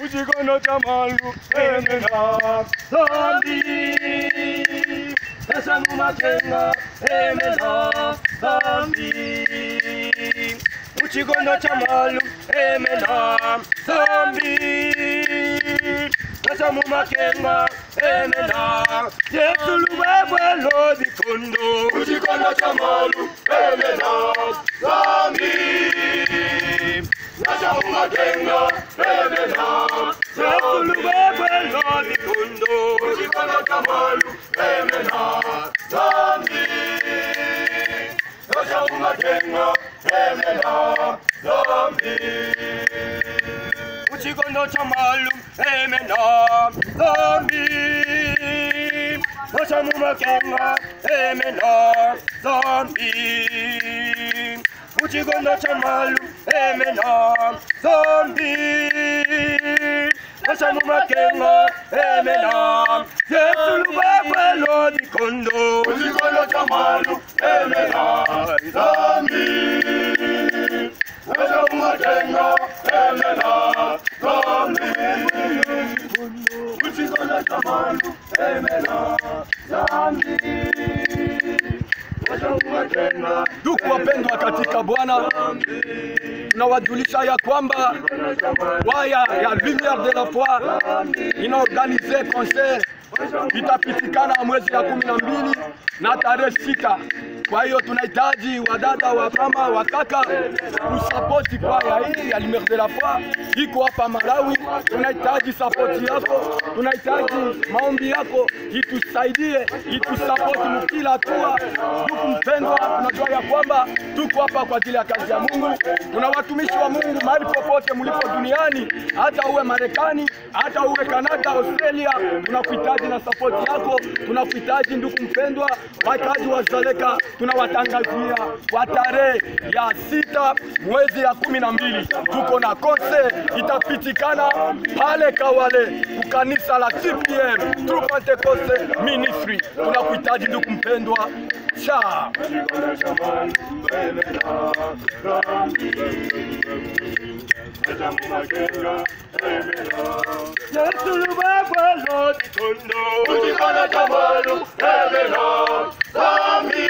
Ujikono chamalu emena zambi Esa mumakenga emena zambi Ujikono chamalu emena zambi Esa mumakenga emena Yesu luwewe lodi kondo Ujikono chamalu emena zambi Esa mumakenga emena Yesu luwewe lodi kondo Ujikono chamalu emena zambi Esa mumakenga emena zambi Ujikono chamalu emena zambi Esa mumakenga emena zambi Ujikono chamalu emena zambi Esa mumakenga emena Yesu luwewe lodi kondo Ujikono chamalu emena zambi Esa mumakenga emena zambi Ujikono chamalu emena zambi Ndugu wapendwa katika Bwana, tunawajulisha ya kwamba kwaya ya Lumière de la Foi inaorganize concert itapitikana mwezi ya 12 na tarehe 6. Kwa hiyo tunahitaji wadada, wa mama, wa kaka kusapoti kwaya hii ya Lumière de la Foi iko hapa Malawi. Tunahitaji sapoti yako, tunahitaji maombi yako, itusaidie, itusapoti mkila hatua. Ndugu mpendwa, tunajua ya kwamba tuko hapa kwa ajili ya kazi ya Mungu. Kuna watumishi wa Mungu mahali popote mlipo duniani, hata uwe Marekani, hata uwe Canada, Australia, tunakuhitaji na sapoti yako. Tunakuhitaji ndugu mpendwa, wakazi wa Dzaleka, tunawatangazia kwa tarehe ya 6 mwezi ya 12 tuko na concert itapitikana pale Kawale kukanisa la TPM True Pentecost Ministry. Tunakuhitaji ndugu mpendwa. Cha Yesu luwewe lodi kondo Ujikono chamalu emena zambi